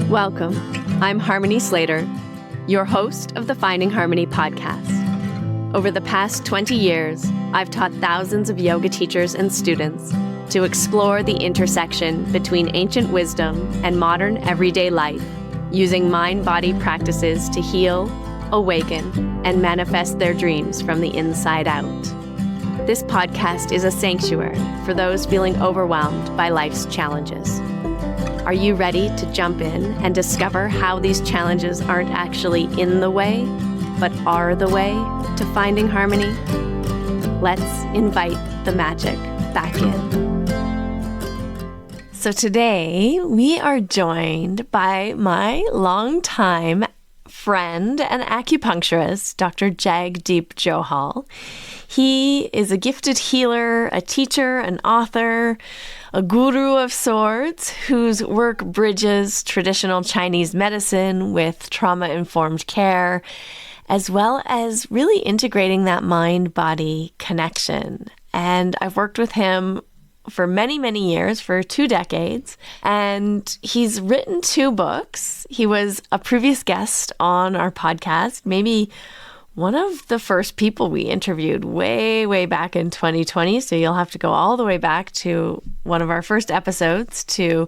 Welcome. I'm Harmony Slater, your host of the Finding Harmony podcast. Over the past 20 years, I've taught thousands of yoga teachers and students to explore the intersection between ancient wisdom and modern everyday life, using mind-body practices to heal, awaken, and manifest their dreams from the inside out. This podcast is a sanctuary for those feeling overwhelmed by life's challenges. Are you ready to jump in and discover how these challenges aren't actually in the way, but are the way to finding harmony? Let's invite the magic back in. So today we are joined by my longtime friend and acupuncturist, Dr. Jagdeep Johal. He is a gifted healer, a teacher, an author, a guru of sorts whose work bridges traditional Chinese medicine with trauma-informed care, as well as really integrating that mind-body connection. And I've worked with him for many, many years, for 2 decades, and he's written 2 books. He was a previous guest on our podcast, maybe one of the first people we interviewed way back in 2020. So you'll have to go all the way back to one of our first episodes to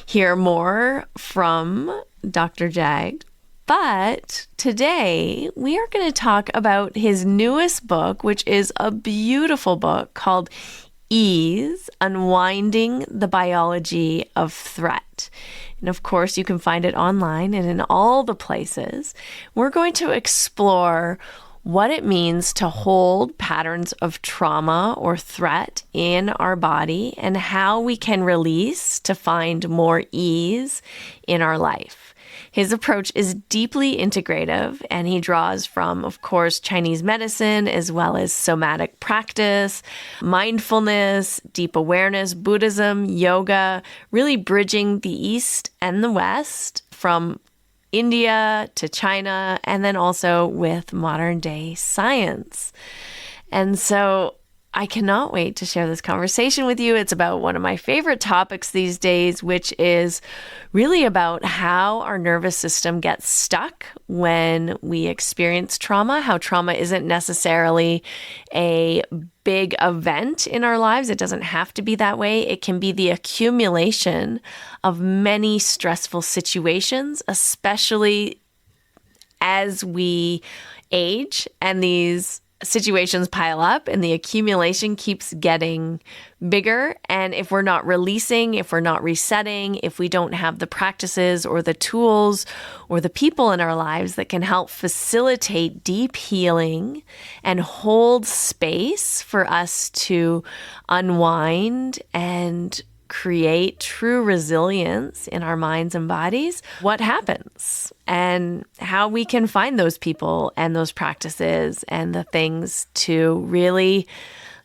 hear more from Dr. Jag. But today we are going to talk about his newest book, which is a beautiful book called Ease, Unwinding the Biology of Threat. And of course, you can find it online and in all the places. We're going to explore what it means to hold patterns of trauma or threat in our body and how we can release to find more ease in our life. His approach is deeply integrative, and he draws from, of course, Chinese medicine, as well as somatic practice, mindfulness, deep awareness, Buddhism, yoga, really bridging the East and the West from India to China, and then also with modern day science. And so I cannot wait to share this conversation with you. It's about one of my favorite topics these days, which is really about how our nervous system gets stuck when we experience trauma, how trauma isn't necessarily a big event in our lives. It doesn't have to be that way. It can be the accumulation of many stressful situations, especially as we age and these situations pile up and the accumulation keeps getting bigger. And if we're not releasing, if we're not resetting, if we don't have the practices or the tools or the people in our lives that can help facilitate deep healing and hold space for us to unwind and create true resilience in our minds and bodies, what happens and how we can find those people and those practices and the things to really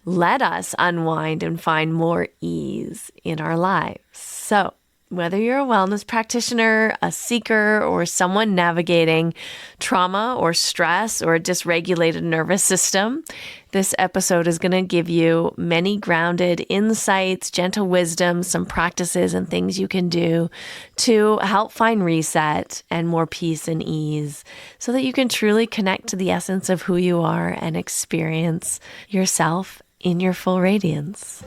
let us unwind and find more ease in our lives. So whether you're a wellness practitioner, a seeker, or someone navigating trauma or stress or a dysregulated nervous system, this episode is going to give you many grounded insights, gentle wisdom, some practices and things you can do to help find reset and more peace and ease so that you can truly connect to the essence of who you are and experience yourself in your full radiance.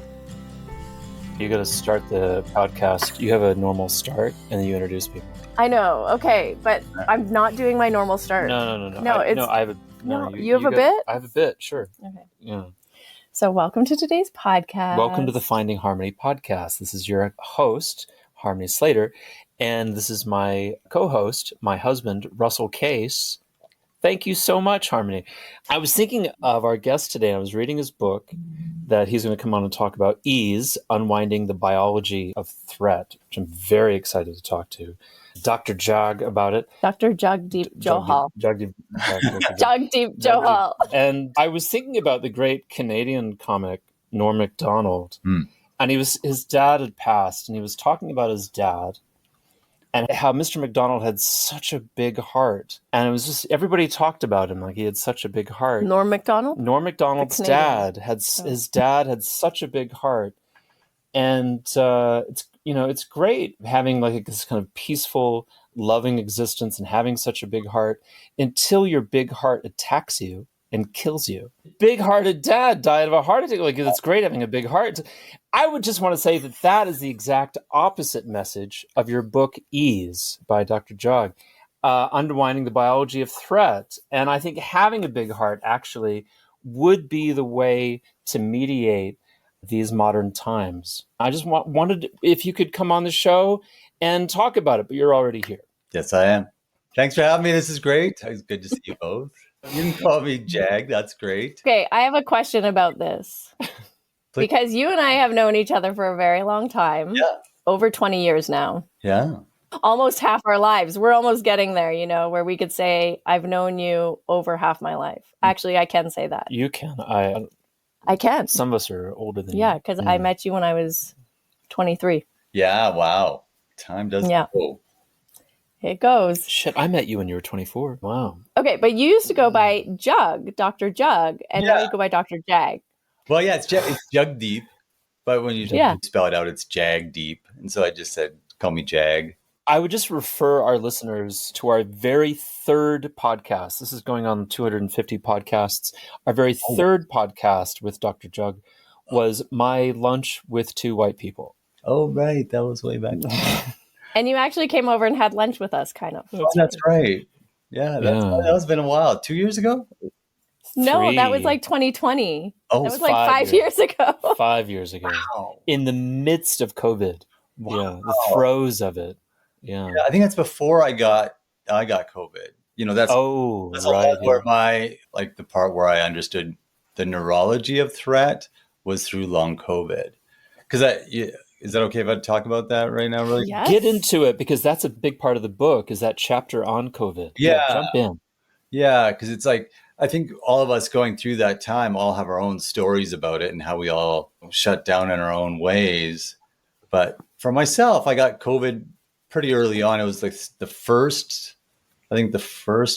You got to start the podcast. You have a normal start, and then you introduce people. I know. Okay, but I'm not doing my normal start. No. You have a bit? I have a bit, sure. Okay. Yeah. So welcome to today's podcast. Welcome to the Finding Harmony podcast. This is your host, Harmony Slater, and this is my co-host, my husband, Russell Case. Thank you so much, Harmony. I was thinking of our guest today. I was reading his book that he's going to come on and talk about Ease, Unwinding the Biology of Threat, which I'm very excited to talk to Dr. Jag about it. Dr. Jagdeep Johal. Jagdeep Johal. And I was thinking about the great Canadian comic, Norm Macdonald. And his dad had passed, and he was talking about his dad and how Mr. Macdonald had such a big heart. And it was just, everybody talked about him like he had such a big heart. Norm Macdonald? Norm Macdonald's dad his dad had such a big heart. And it's great having like this kind of peaceful, loving existence and having such a big heart until your big heart attacks you and kills you. Big-hearted dad died of a heart attack. Like, it's great having a big heart. I would just want to say that is the exact opposite message of your book, Ease, by Dr. Jog, Unwinding the Biology of Threat. And I think having a big heart actually would be the way to mediate these modern times. I just wanted, if you could come on the show and talk about it, but you're already here. Yes, I am. Thanks for having me. This is great. It's good to see you both. You can call me Jag. That's great. Okay, I have a question about this. Because you and I have known each other for a very long time. Yeah. Over 20 years now. Yeah. Almost half our lives. We're almost getting there, where we could say, I've known you over half my life. Actually, I can say that. You can. I can. Some of us are older than you. Yeah, because I met you when I was 23. Yeah, wow. Time does go. It goes. Shit, I met you when you were 24. Wow. Okay, but you used to go by Jug, Dr. Jug, and now you go by Dr. Jag. Well, yeah, it's Jagdeep, but when you spell it out, it's Jagdeep. And so I just said, call me Jag. I would just refer our listeners to our very third podcast. This is going on 250 podcasts. Our very third podcast with Dr. Jug was My Lunch with Two White People. Oh, right. That was way back then. And you actually came over and had lunch with us, kind of. That's right. Yeah, that's been a while. 2 years ago? No, that was like 2020. Oh, that was like 5 years ago. 5 years ago. Wow. In the midst of COVID. Wow. Yeah, the throes of it. Yeah. I think that's before I got COVID. That's right. Where the part where I understood the neurology of threat was through long COVID. Is that okay if I talk about that right now? Really? Yes. Get into it, because that's a big part of the book, is that chapter on COVID. Yeah. Jump in. Yeah, because it's like, I think all of us going through that time all have our own stories about it and how we all shut down in our own ways. But for myself, I got COVID pretty early on. It was like the first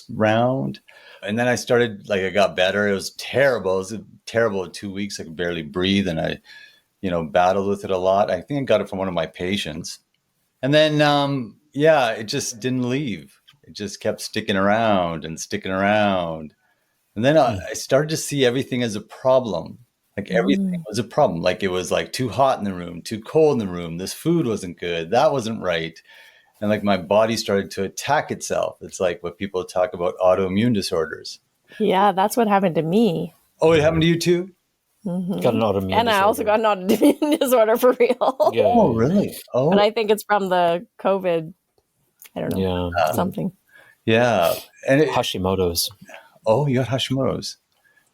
round. And then I started, I got better. It was terrible. It was terrible 2 weeks. I could barely breathe. And I, battled with it a lot. I think I got it from one of my patients. And then, it just didn't leave. It just kept sticking around. And then I started to see everything as a problem. Like everything was a problem. Like it was like too hot in the room, too cold in the room. This food wasn't good. That wasn't right. And like my body started to attack itself. It's like what people talk about autoimmune disorders. Yeah, that's what happened to me. Oh, it happened to you too? Mm-hmm. Got an autoimmune disorder. And I also got an autoimmune disorder for real. Yeah. Oh, really? Oh. But I think it's from the COVID, I don't know, something. Yeah. And Hashimoto's. Oh, you got Hashimoto's.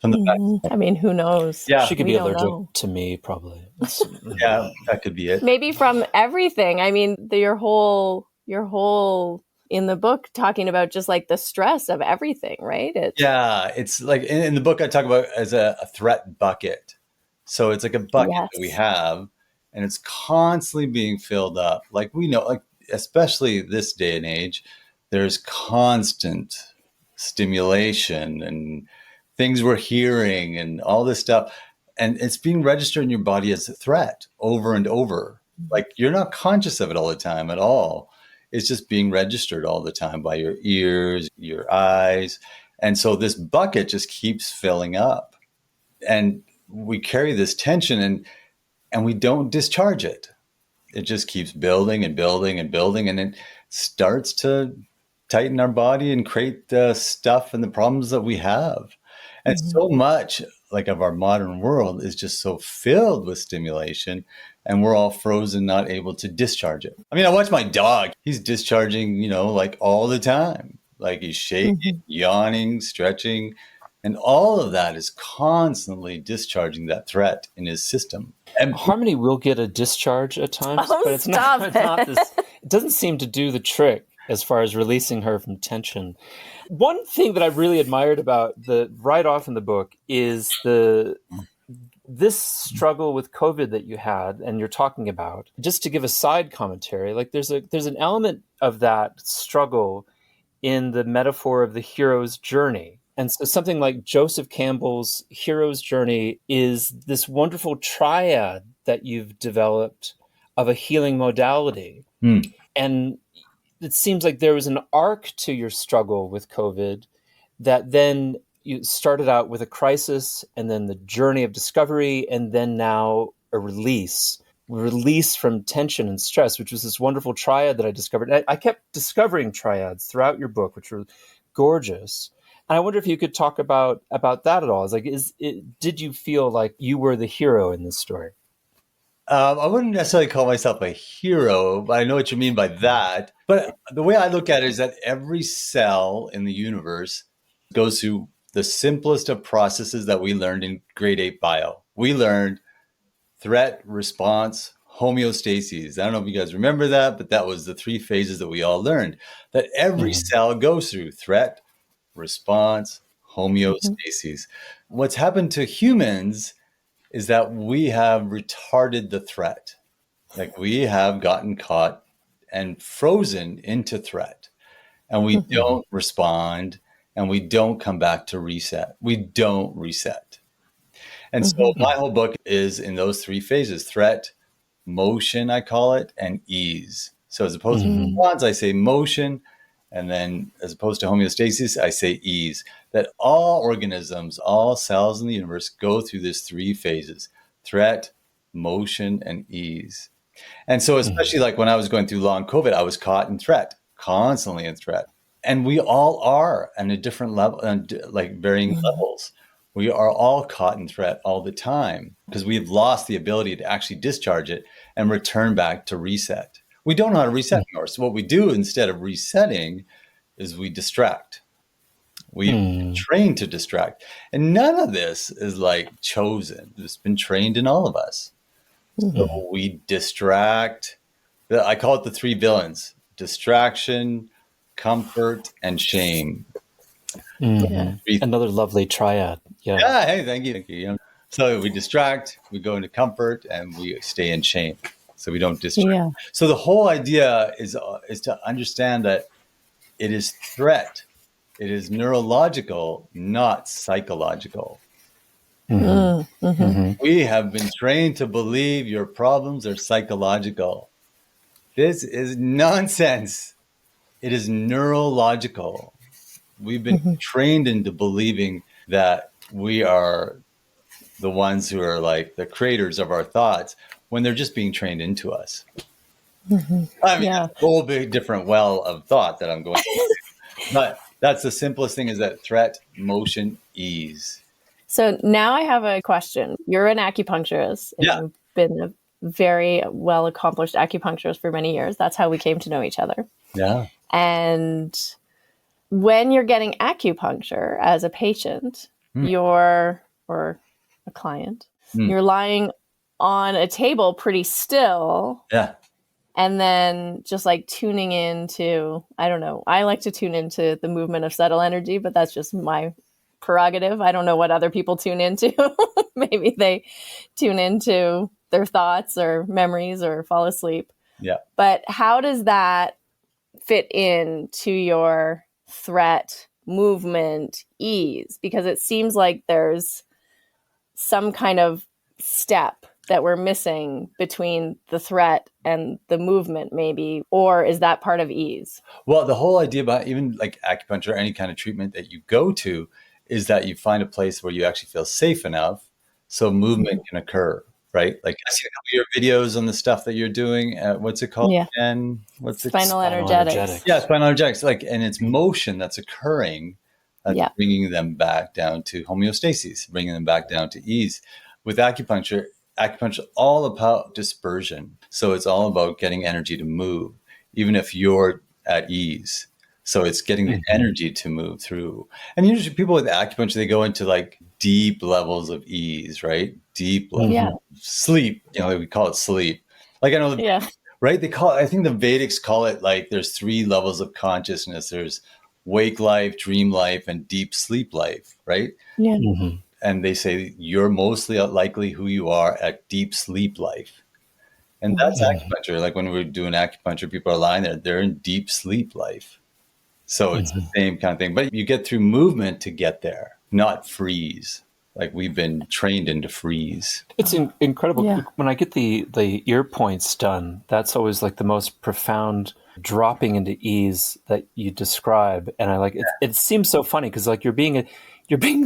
From the I mean, who knows? Yeah. She could be allergic to me, probably. Yeah, that could be it. Maybe from everything. I mean, your whole in the book talking about just like the stress of everything, right? It's like in the book I talk about as a threat bucket. So it's like a bucket that we have, and it's constantly being filled up. Like we know, like especially this day and age, there's constant stimulation and things we're hearing and all this stuff. And it's being registered in your body as a threat over and over. Like you're not conscious of it all the time at all. It's just being registered all the time by your ears, your eyes. And so this bucket just keeps filling up. And we carry this tension and we don't discharge it. It just keeps building and building and building. And it starts to tighten our body and create the stuff and the problems that we have. And so much like of our modern world is just so filled with stimulation, and we're all frozen, not able to discharge it. I mean, I watch my dog. He's discharging, like all the time. Like he's shaking, yawning, stretching, and all of that is constantly discharging that threat in his system. And Harmony will get a discharge at times, but it's not this. It doesn't seem to do the trick as far as releasing her from tension. One thing that I really admired about right off in the book is this struggle with COVID that you had and you're talking about. Just to give a side commentary, like there's an element of that struggle in the metaphor of the hero's journey. And so something like Joseph Campbell's hero's journey is this wonderful triad that you've developed of a healing modality. And it seems like there was an arc to your struggle with COVID that then you started out with a crisis and then the journey of discovery and then now a release from tension and stress, which was this wonderful triad that I discovered. I kept discovering triads throughout your book, which were gorgeous. And I wonder if you could talk about that at all. It's like, did you feel like you were the hero in this story? I wouldn't necessarily call myself a hero, but I know what you mean by that. But the way I look at it is that every cell in the universe goes through the simplest of processes that we learned in grade 8 bio. We learned threat, response, homeostasis. I don't know if you guys remember that, but that was the 3 phases that we all learned, that every cell goes through: threat, response, homeostasis. What's happened to humans is that we have retarded the threat. Like, we have gotten caught and frozen into threat, and we don't respond, and we don't come back to reset. We don't reset. And so my whole book is in those 3 phases: threat, motion, I call it, and ease. So as opposed to response, I say motion. And then as opposed to homeostasis, I say ease. That all organisms, all cells in the universe go through this 3 phases: threat, motion, and ease. And so especially like when I was going through long COVID, I was caught in threat, constantly in threat. And we all are on a different level, like varying levels. We are all caught in threat all the time because we've lost the ability to actually discharge it and return back to reset. We don't know how to reset anymore. So what we do instead of resetting is we distract. We train to distract. And none of this is like chosen. It's been trained in all of us. So we distract. I call it the 3 villains: distraction, comfort, and shame. Another lovely triad. Yeah. Hey, thank you. So we distract, we go into comfort, and we stay in shame. So we don't distract. So the whole idea is to understand that it is threat. It is neurological, not psychological. We have been trained to believe your problems are psychological. This is nonsense. It is neurological. We've been trained into believing that we are the ones who are like the creators of our thoughts when they're just being trained into us. I mean, a whole big different well of thought that I'm going through. But that's the simplest thing, is that threat, motion, ease. So now I have a question. You're an acupuncturist. And you've been a very well accomplished acupuncturist for many years. That's how we came to know each other. Yeah. And when you're getting acupuncture as a patient, or a client, you're lying on a table pretty still. Yeah. And then just like tuning into, I don't know, I like to tune into the movement of subtle energy, but that's just my prerogative. I don't know what other people tune into. Maybe they tune into their thoughts or memories or fall asleep. Yeah. But how does that fit into your threat, movement, ease? Because it seems like there's some kind of step that we're missing between the threat and the movement, maybe, or is that part of ease? Well, the whole idea about even like acupuncture or any kind of treatment that you go to is that you find a place where you actually feel safe enough so movement can occur, right? Like, I see a couple of your videos on the stuff that you're doing. What's it called again? What's it? Spinal energetics. Yeah, spinal energetics. Like, and it's motion that's occurring, bringing them back down to homeostasis, bringing them back down to ease. With acupuncture all about dispersion. So it's all about getting energy to move, even if you're at ease. So it's getting the energy to move through. And usually people with acupuncture, they go into like deep levels of ease, right? Deep levels of sleep. You know, we call it sleep. Like, I know, right? I think the Vedics call it like there's 3 levels of consciousness. There's wake life, dream life, and deep sleep life, right? Yeah. And they say you're mostly likely who you are at deep sleep life. And that's acupuncture. Like when we're doing acupuncture, people are lying there, they're in deep sleep life. So it's the same kind of thing. But you get through movement to get there, not freeze. Like we've been trained into freeze. It's incredible. Yeah. When I get the ear points done, that's always like the most profound dropping into ease that you describe. And I like it. It seems so funny because like you're being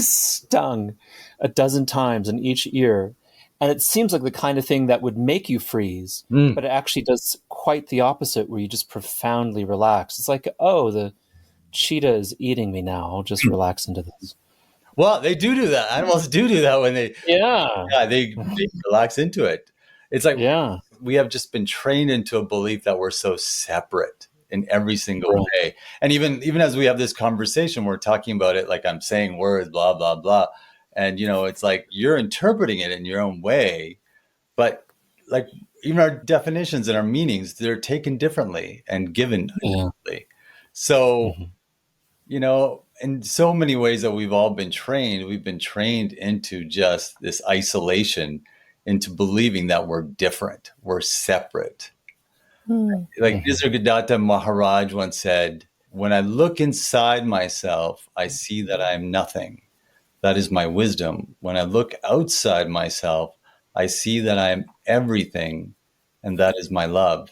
stung a dozen times in each ear. And it seems like the kind of thing that would make you freeze, but it actually does quite the opposite, where you just profoundly relax. It's like, oh, the cheetah is eating me now. I'll just relax into this. Well, they do that. Animals do that when they they relax into it. It's like we have just been trained into a belief that we're so separate in every single way. And even as we have this conversation, we're talking about it like I'm saying words, blah, blah, blah. And, it's like you're interpreting it in your own way. But like even our definitions and our meanings, they're taken differently and given differently. So, in so many ways that we've all been trained, we've been trained into just this isolation, into believing that we're different, we're separate. Like Nisargadatta Maharaj once said, when I look inside myself, I see that I'm nothing. That is my wisdom. When I look outside myself, I see that I am everything, and that is my love.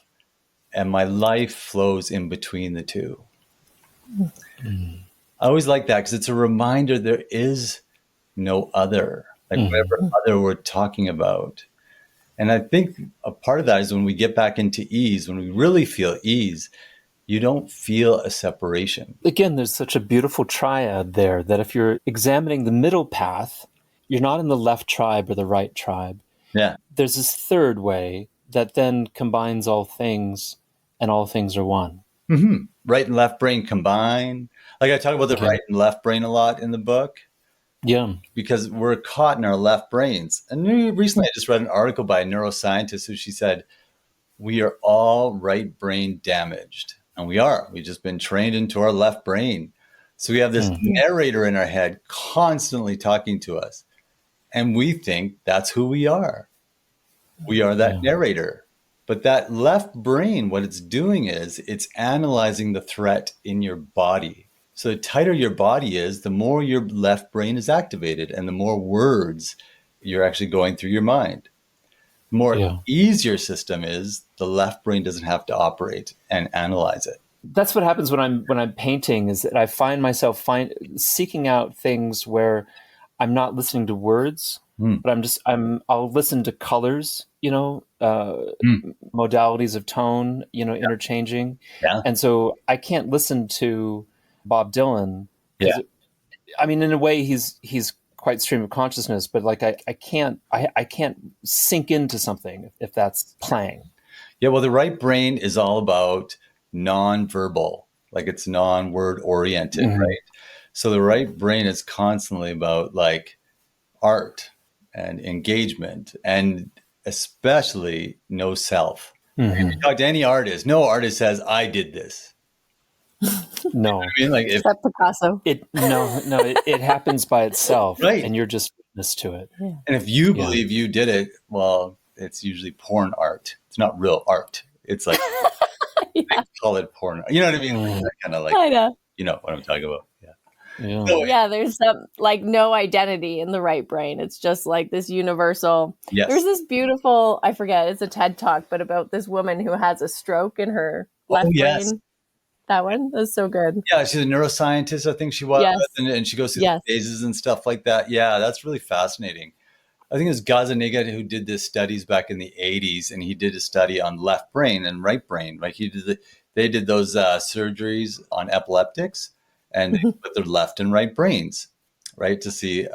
And my life flows in between the two. I always like that because it's a reminder there is no other, like whatever other we're talking about. And I think a part of that is when we get back into ease, when we really feel ease, you don't feel a separation. Again, there's such a beautiful triad there that if you're examining the middle path, you're not in the left tribe or the right tribe. Yeah. There's this third way that then combines all things, and all things are one. Mm-hmm. Right and left brain combine. Like I talk about the right and left brain a lot in the book. Yeah. Because we're caught in our left brains. And recently I just read an article by a neuroscientist who she said, we are all right brain damaged. And we are. We've just been trained into our left brain. So we have this narrator in our head constantly talking to us. And we think that's who we are. We are that narrator. But that left brain, what it's doing is it's analyzing the threat in your body. So the tighter your body is, the more your left brain is activated and the more words you're actually going through your mind. The more ease your system is, the left brain doesn't have to operate and analyze it. That's what happens when I'm painting, is that I find myself seeking out things where I'm not listening to words, but I'll listen to colors, modalities of tone, interchanging. Yeah. And so I can't listen to Bob Dylan. I mean, in a way he's quite stream of consciousness, but like I can't sink into something if that's playing. Yeah, well, the right brain is all about non-verbal, like it's non-word oriented, right? So the right brain is constantly about like art and engagement, and especially no self. If you talk to any artist, no artist says, I did this. No. I mean, like except Picasso. It happens by itself, right? And you're just witness to it. Yeah. And if you believe you did it, well, it's usually porn art. It's not real art. It's like they call it porn art. You know what I mean? Kind of like, I know. You know what I'm talking about. Yeah. So, there's some like no identity in the right brain. It's just like this universal. Yes. There's this beautiful, I forget, it's a TED talk, but about this woman who has a stroke in her left brain. That one is so good. Yeah, she's a neuroscientist, I think she was, and she goes through the phases and stuff like that. Yeah, that's really fascinating. I think it was Gazzaniga who did this studies back in the 80s, and he did a study on left brain and right brain. Right, they did those surgeries on epileptics, and they put their left and right brains, right, to see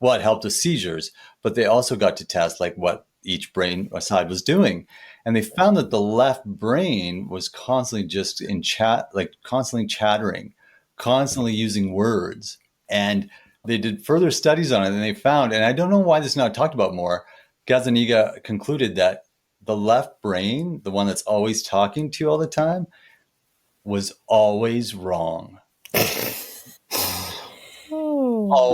what helped with seizures. But they also got to test like what each brain side was doing. And they found that the left brain was constantly just in chat, like constantly chattering, constantly using words. And they did further studies on it, and they found, and I don't know why this is not talked about more, Gazzaniga concluded that the left brain, the one that's always talking to you all the time, was always wrong. That's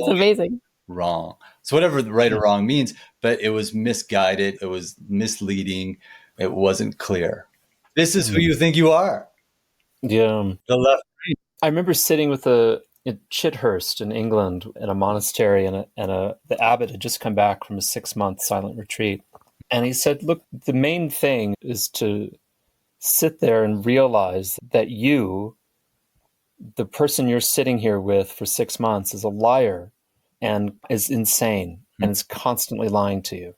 amazing. Wrong. So whatever the right or wrong means, but it was misguided. It was misleading. It wasn't clear. This is who you think you are. Yeah. The left brain. I remember sitting with a at Chithurst in England at a monastery, and the abbot had just come back from a 6-month silent retreat. And he said, look, the main thing is to sit there and realize that you, the person you're sitting here with for 6 months, is a liar and is insane and is constantly lying to you.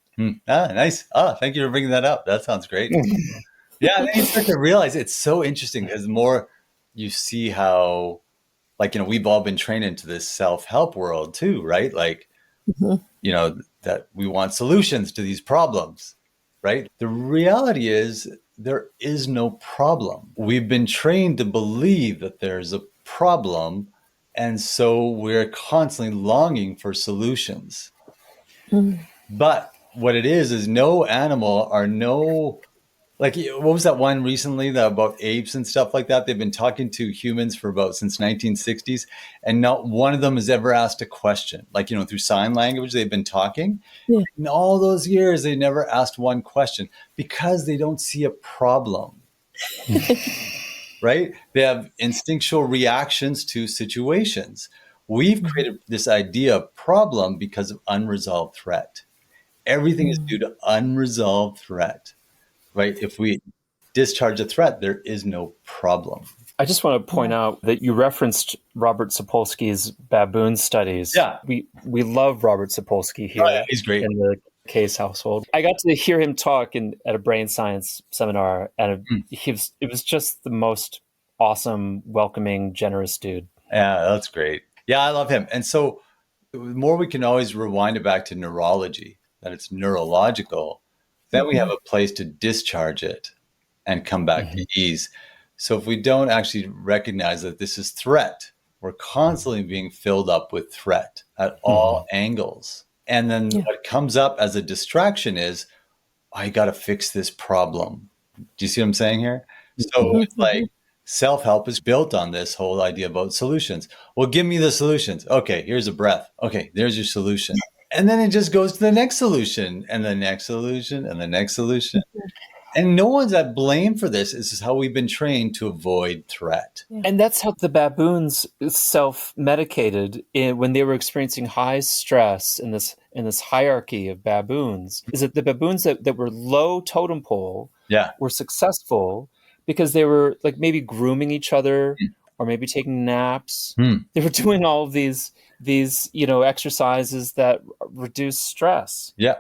Nice. Thank you for bringing that up. That sounds great. Yeah, and then you start to realize it's so interesting because the more you see how, like, we've all been trained into this self-help world too, right? Like, that we want solutions to these problems, right? The reality is there is no problem. We've been trained to believe that there's a problem, and so we're constantly longing for solutions. But what it is no animal or no, like, what was that one recently that about apes and stuff like that? They've been talking to humans for since 1960s, and not one of them has ever asked a question. Like, through sign language, they've been talking. Yeah. In all those years, they never asked one question because they don't see a problem. Right? They have instinctual reactions to situations. We've created this idea of problem because of unresolved threat. Everything is due to unresolved threat, right? If we discharge a threat, there is no problem. I just want to point out that you referenced Robert Sapolsky's baboon studies. Yeah. We love Robert Sapolsky here. Oh, yeah, he's great. In the Case household. I got to hear him talk at a brain science seminar, and it was just the most awesome, welcoming, generous dude. Yeah, that's great. Yeah, I love him. And so the more we can always rewind it back to neurology, that it's neurological, then we have a place to discharge it and come back to ease. So if we don't actually recognize that this is threat, we're constantly being filled up with threat at all angles. And then what comes up as a distraction is, I got to fix this problem. Do you see what I'm saying here? So it's like self-help is built on this whole idea about solutions. Well, give me the solutions. Okay, here's a breath. Okay, there's your solution. And then it just goes to the next solution and the next solution and the next solution. And no one's at blame for this. This is how we've been trained to avoid threat. And that's how the baboons self-medicated when they were experiencing high stress in this hierarchy of baboons. Is that the baboons that were low totem pole were successful because they were like maybe grooming each other or maybe taking naps. They were doing all of these exercises that reduce stress. Yeah.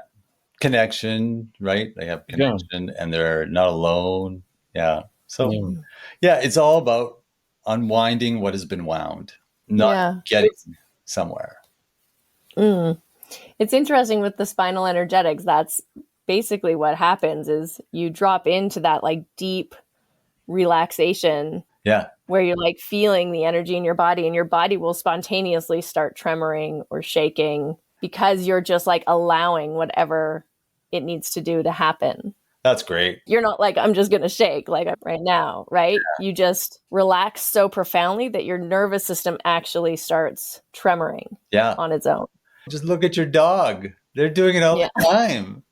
Connection, right? They have connection and they're not alone. Yeah. So, it's all about unwinding what has been wound, not getting somewhere. It's interesting with the spinal energetics. That's basically what happens is you drop into that like deep relaxation. Yeah. Where you're like feeling the energy in your body, and your body will spontaneously start tremoring or shaking because you're just like allowing whatever it needs to do to happen. That's great. You're not like, I'm just going to shake like right now, right? Yeah. You just relax so profoundly that your nervous system actually starts tremoring on its own. Just look at your dog. They're doing it all the time.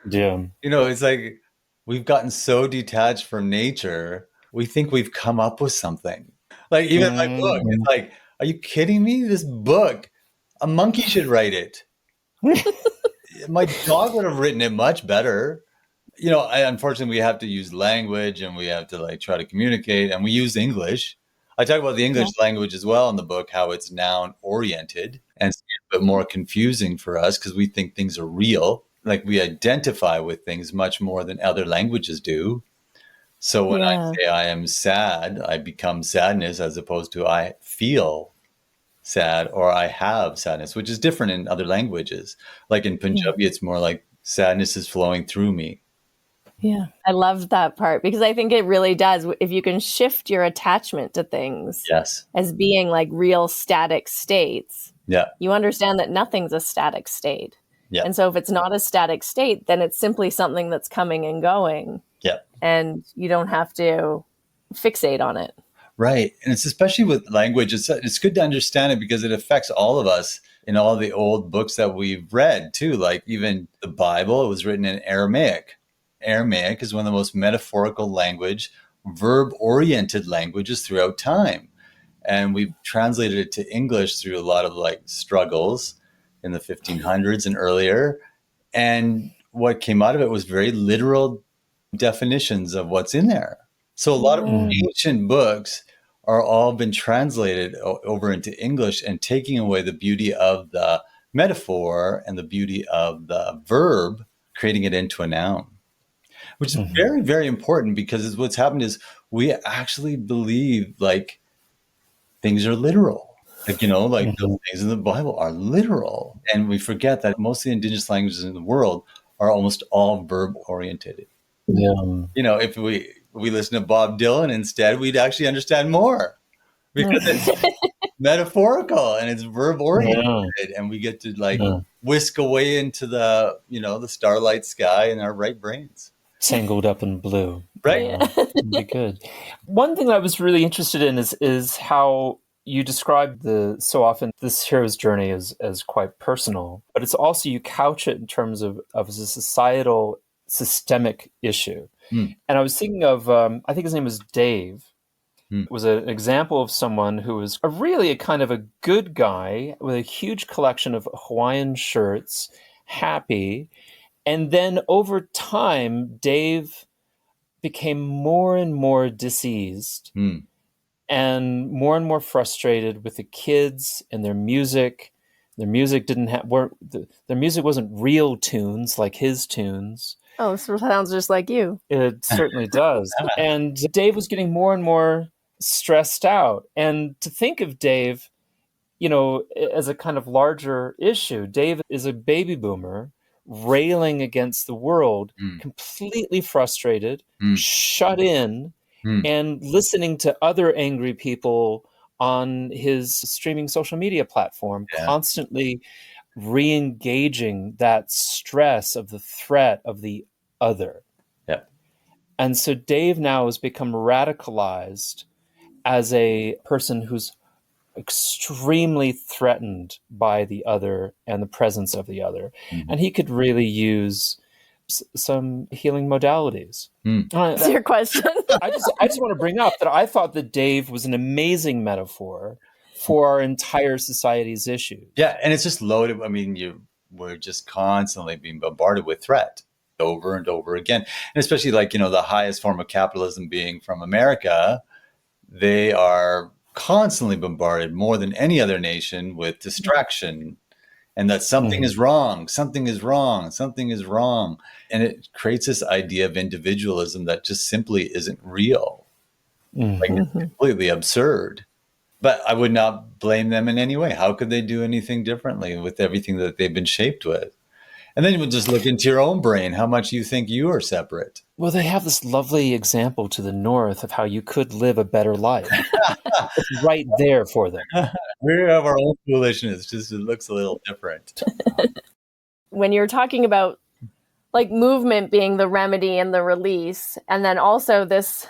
Yeah. It's like we've gotten so detached from nature. We think we've come up with something. Like even my book, it's like, are you kidding me? This book, a monkey should write it. My dog would have written it much better. Unfortunately, we have to use language and we have to like try to communicate, and we use English. I talk about the English language as well in the book, how it's noun oriented and it's a bit more confusing for us because we think things are real. Like we identify with things much more than other languages do. So when I say I am sad, I become sadness as opposed to I feel sad or I have sadness, which is different in other languages. Like in Punjabi, it's more like sadness is flowing through me. Yeah, I love that part because I think it really does. If you can shift your attachment to things as being like real static states, you understand that nothing's a static state. Yeah. And so if it's not a static state, then it's simply something that's coming and going. Yeah. And you don't have to fixate on it. Right. And it's especially with language, it's good to understand it because it affects all of us in all the old books that we've read too. Like even the Bible, it was written in Aramaic. Aramaic is one of the most metaphorical language, verb-oriented languages throughout time. And we've translated it to English through a lot of like struggles in the 1500s and earlier. And what came out of it was very literal definitions of what's in there. So a lot of ancient books are all been translated over into English and taking away the beauty of the metaphor and the beauty of the verb, creating it into a noun, which is very, very important, because what's happened is we actually believe like things are literal. Like, the things in the Bible are literal. And we forget that most of the indigenous languages in the world are almost all verb oriented. Yeah. If we listen to Bob Dylan instead, we'd actually understand more, because it's metaphorical and it's verb oriented, and we get to whisk away into the, the starlight sky in our right brains. Tangled up in blue. Right. Be good. One thing I was really interested in is how you describe so often this hero's journey as quite personal, but it's also, you couch it in terms of a societal systemic issue. And I was thinking of, I think his name was Dave, was an example of someone who was a kind of a good guy with a huge collection of Hawaiian shirts, happy. And then over time, Dave became more and more diseased and more frustrated with the kids and their music. Their music their music wasn't real tunes like his tunes. Oh, this sounds just like you. It certainly does. And Dave was getting more and more stressed out. And to think of Dave, as a kind of larger issue, Dave is a baby boomer railing against the world, completely frustrated, shut in, and listening to other angry people on his streaming social media platform, constantly re-engaging that stress of the threat of the other. Yeah. And so Dave now has become radicalized as a person who's extremely threatened by the other and the presence of the other. And he could really use some healing modalities. That's your question. I just want to bring up that I thought that Dave was an amazing metaphor for our entire society's issues. Yeah, and it's just loaded. I mean, we're just constantly being bombarded with threat over and over again. And especially the highest form of capitalism being from America, they are constantly bombarded more than any other nation with distraction, and that something is wrong, something is wrong, something is wrong. And it creates this idea of individualism that just simply isn't real. It's completely absurd. But I would not blame them in any way. How could they do anything differently with everything that they've been shaped with? And then you would just look into your own brain, how much you think you are separate. Well, they have this lovely example to the north of how you could live a better life. It's right there for them. We have our own foolishness, just it looks a little different. When you're talking about movement being the remedy and the release, and then also this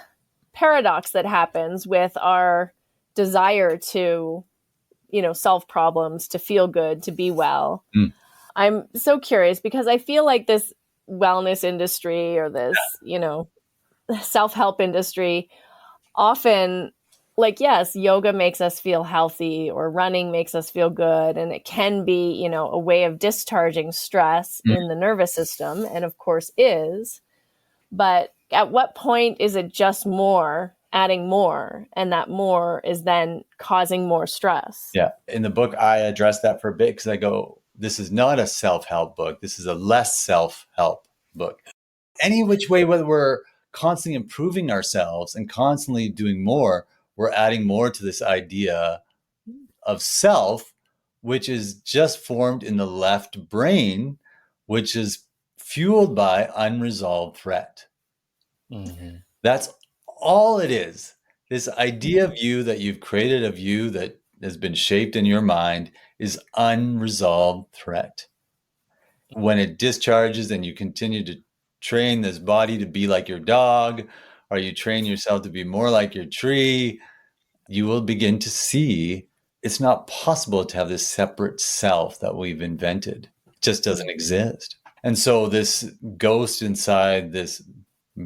paradox that happens with our desire to, solve problems, to feel good, to be well. I'm so curious, because I feel like this wellness industry or this, self-help industry often, yes, yoga makes us feel healthy, or running makes us feel good. And it can be, a way of discharging stress in the nervous system, and of course is. But at what point is it just adding more, and that more is then causing more stress? Yeah. In the book, I address that for a bit, because I go, this is not a self-help book. This is a less self-help book. Any which way, whether we're constantly improving ourselves and constantly doing more, we're adding more to this idea of self, which is just formed in the left brain, which is fueled by unresolved threat. That's all it is. This idea of you that you've created, of you that has been shaped in your mind, is unresolved threat. When it discharges and you continue to train this body to be like your dog, or you train yourself to be more like your tree, you will begin to see it's not possible to have this separate self that we've invented. It just doesn't exist. And so this ghost inside this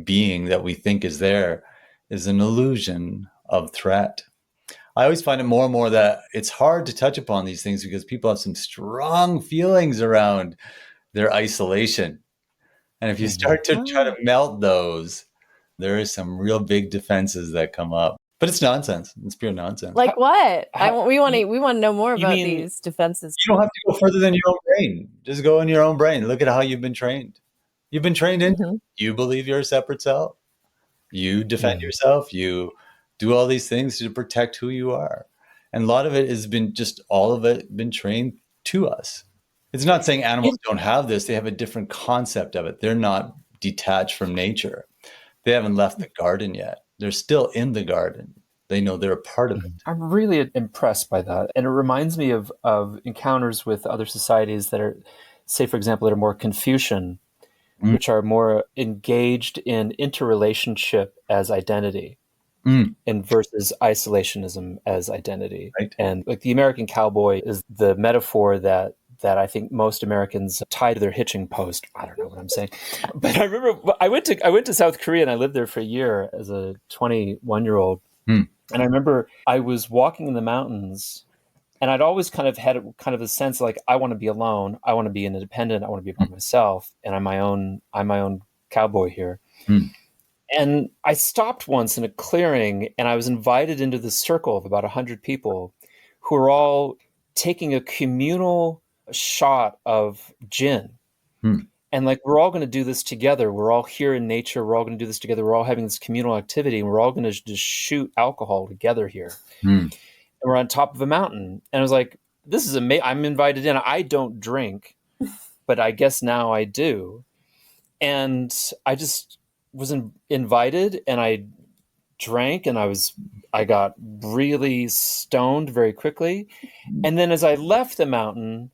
being that we think is there is an illusion of threat. I always find it more and more that it's hard to touch upon these things because people have some strong feelings around their isolation. And if you start to try to melt those, there is some real big defenses that come up. But it's nonsense. It's pure nonsense. Like what? We want to know more about these defenses. You don't have to go further than your own brain. Just go in your own brain. Look at how you've been trained. You've been trained in. You believe you're a separate self. You defend yourself. You do all these things to protect who you are. And a lot of it has been all of it been trained to us. It's not saying animals don't have this. They have a different concept of it. They're not detached from nature. They haven't left the garden yet. They're still in the garden. They know they're a part of it. I'm really impressed by that. And it reminds me of encounters with other societies that are, say, for example, that are more Confucian, which are more engaged in interrelationship as identity and versus isolationism as identity. Right. And like the American cowboy is the metaphor that I think most Americans tie to their hitching post. I don't know what I'm saying. But I remember I went to South Korea and I lived there for a year as a 21-year-old. And I remember I was walking in the mountains and I'd always kind of had a sense like, I want to be alone. I want to be independent. I want to be by myself. And I'm my own cowboy here. And I stopped once in a clearing and I was invited into this circle of about 100 people who were all taking a communal shot of gin. And like, we're all going to do this together. We're all here in nature. We're all going to do this together. We're all having this communal activity and we're all going to just shoot alcohol together here. And we're on top of a mountain. And I was like, this is amazing. I'm invited in. I don't drink, but I guess now I do. And I just was invited and I drank and I got really stoned very quickly. And then as I left the mountain,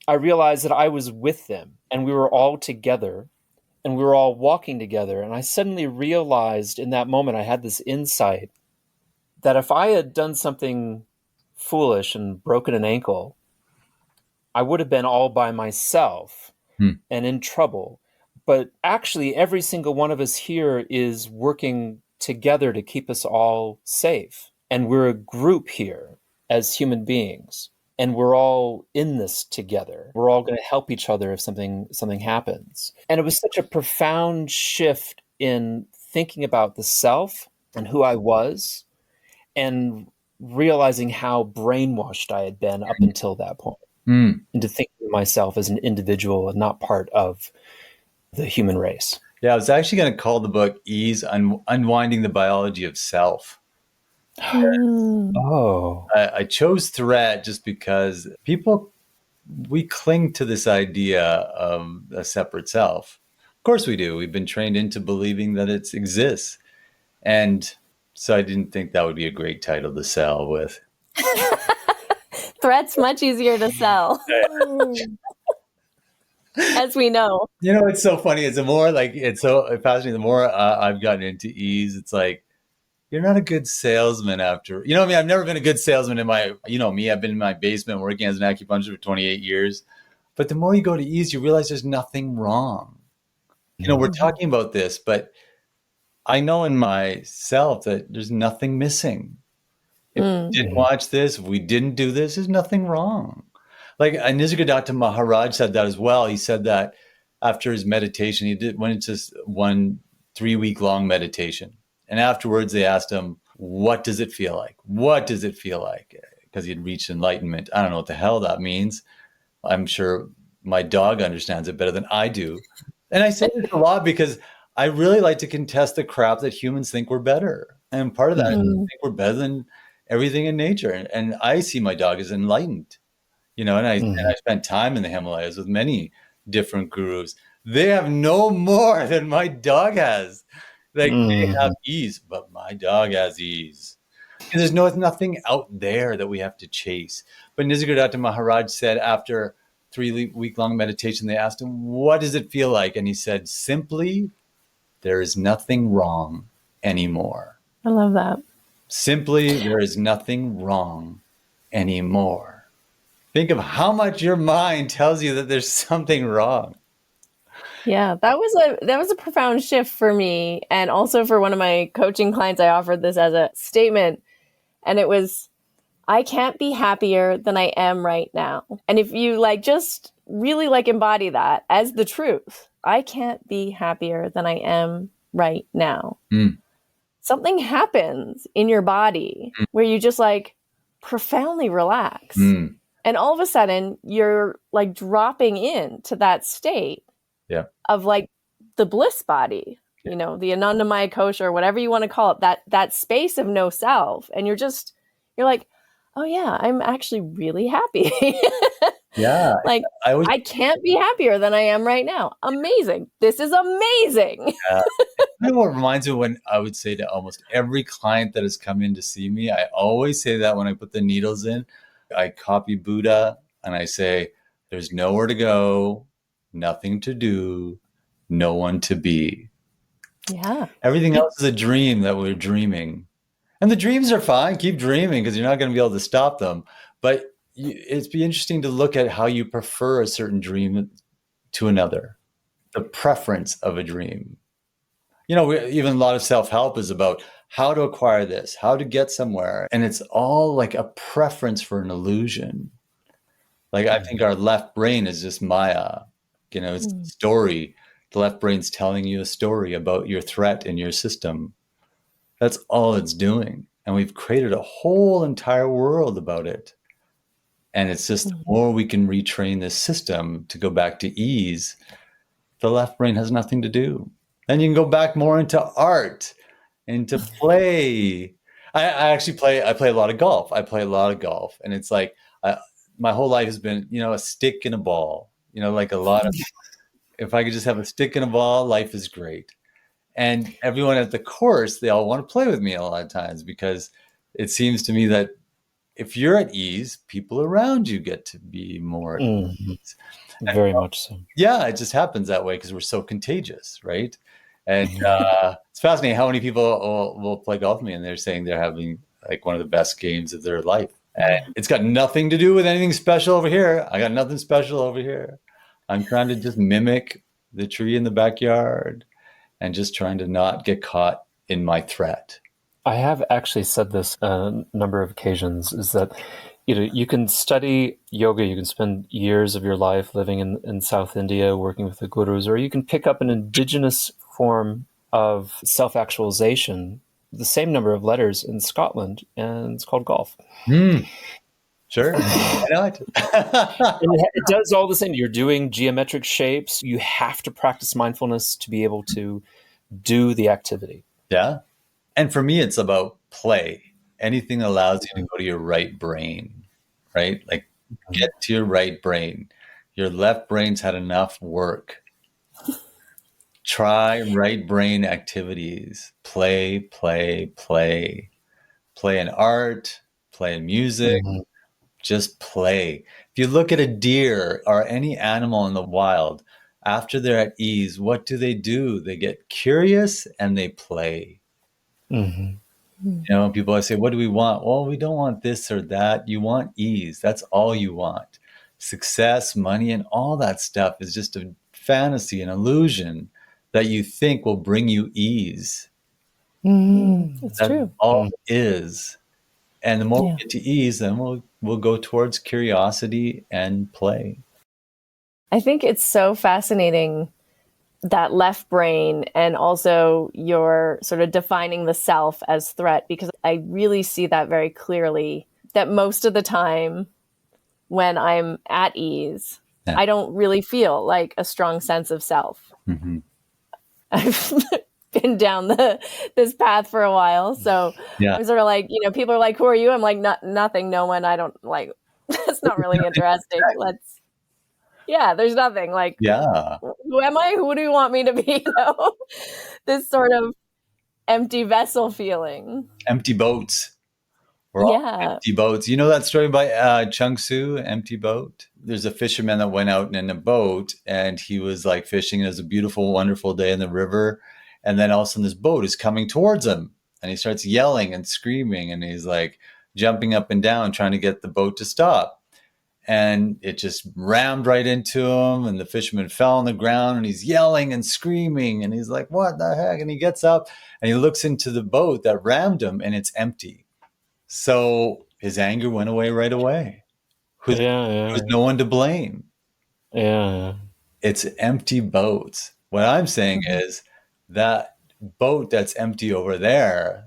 I realized that I was with them and we were all together and we were all walking together. And I suddenly realized in that moment, I had this insight that if I had done something foolish and broken an ankle, I would have been all by myself and in trouble. But actually, every single one of us here is working together to keep us all safe. And we're a group here as human beings. And we're all in this together. We're all going to help each other if something happens. And it was such a profound shift in thinking about the self and who I was and realizing how brainwashed I had been up until that point into thinking of myself as an individual and not part of the human race. Yeah, I was actually going to call the book Ease, Unwinding the Biology of Self. I chose threat just because we cling to this idea of a separate self. Of course we do. We've been trained into believing that it exists. And so I didn't think that would be a great title to sell with. Threat's much easier to sell. As we know. You know, it's so funny. It's so fascinating. The more I've gotten into ease, it's like, you're not a good salesman after, you know what I mean? I've never been a good salesman I've been in my basement working as an acupuncturist for 28 years. But the more you go to ease, you realize there's nothing wrong. You know, we're talking about this, but I know in myself that there's nothing missing. If we didn't watch this, if we didn't do this, there's nothing wrong. Like Nisargadatta Maharaj said that as well. He said that after his meditation, went into one 3-week-long meditation. And afterwards, they asked him, what does it feel like? What does it feel like? Because he had reached enlightenment. I don't know what the hell that means. I'm sure my dog understands it better than I do. And I say this a lot because I really like to contest the crap that humans think we're better. And part of that is I think we're better than everything in nature. And I see my dog as enlightened. You know, and I spent time in the Himalayas with many different gurus. They have no more than my dog has. Like they have ease, but my dog has ease. And there's nothing out there that we have to chase. But Nisargadatta Maharaj said after 3-week-long meditation, they asked him, what does it feel like? And he said, simply, there is nothing wrong anymore. I love that. Simply, there is nothing wrong anymore. Think of how much your mind tells you that there's something wrong. Yeah, that was a profound shift for me. And also for one of my coaching clients, I offered this as a statement. And it was, I can't be happier than I am right now. And if you like just really like embody that as the truth, I can't be happier than I am right now. Something happens in your body where you just like profoundly relax. And all of a sudden you're like dropping into that state of like the bliss body, you know, the Anandamaya Kosha or whatever you want to call it, that space of no self. And you're like, oh yeah, I'm actually really happy. Yeah. Like I can't be happier than I am right now. Amazing. This is amazing. Yeah. You know what reminds me when I would say to almost every client that has come in to see me, I always say that when I put the needles in, I copy Buddha and I say, there's nowhere to go, nothing to do, no one to be. Yeah. Everything else is a dream that we're dreaming. And the dreams are fine. Keep dreaming because you're not going to be able to stop them. But it'd be interesting to look at how you prefer a certain dream to another, the preference of a dream. You know, even a lot of self-help is about how to acquire this, how to get somewhere. And it's all like a preference for an illusion. Like I think our left brain is just Maya. You know, it's a story. The left brain's telling you a story about your threat in your system. That's all it's doing. And we've created a whole entire world about it. And it's just the more we can retrain this system to go back to ease, the left brain has nothing to do. Then you can go back more into art, into play. I play a lot of golf. And it's like my whole life has been, you know, a stick and a ball. You know, like a lot of, if I could just have a stick and a ball, life is great. And everyone at the course, they all want to play with me a lot of times because it seems to me that if you're at ease, people around you get to be more at ease. Very much so. Yeah, it just happens that way because we're so contagious, right? And it's fascinating how many people will play golf with me and they're saying they're having like one of the best games of their life. And it's got nothing to do with anything special over here. I got nothing special over here. I'm trying to just mimic the tree in the backyard and just trying to not get caught in my threat. I have actually said this a number of occasions, is that, you know, you can study yoga, you can spend years of your life living in South India, working with the gurus, or you can pick up an indigenous form of self-actualization, the same number of letters in Scotland, and it's called golf. Sure. I know it. It does all the same. You're doing geometric shapes. You have to practice mindfulness to be able to do the activity. Yeah. And for me, it's about play. Anything that allows you to go to your right brain, right? Like get to your right brain. Your left brain's had enough work. Try right brain activities. Play, play, play. Play in art, play in music. Just play. If you look at a deer or any animal in the wild, after they're at ease, what do? They get curious and they play. You know, people always say, what do we want? Well, we don't want this or that. You want ease. That's all you want. Success, money, and all that stuff is just a fantasy, an illusion that you think will bring you ease. It's true. All it is. And the more we get to ease, then we'll go towards curiosity and play. I think it's so fascinating, that left brain, and also your sort of defining the self as threat, because I really see that very clearly, that most of the time when I'm at ease, I don't really feel like a strong sense of self. I've been down this path for a while. So I'm sort of like, you know, people are like, who are you? I'm like, nothing, no one. I don't like, that's not really interesting. There's nothing. Like, who am I? Who do you want me to be? You know? This sort of empty vessel feeling. Empty boats. We're all empty boats. You know that story by Chung Tzu, Empty Boat? There's a fisherman that went out in a boat and he was like fishing. It was a beautiful, wonderful day in the river. And then all of a sudden this boat is coming towards him and he starts yelling and screaming and he's like jumping up and down trying to get the boat to stop. And it just rammed right into him and the fisherman fell on the ground and he's yelling and screaming and he's like, what the heck? And he gets up and he looks into the boat that rammed him and it's empty. So his anger went away right away. There was no one to blame. Yeah. It's empty boats. What I'm saying is that boat that's empty over there,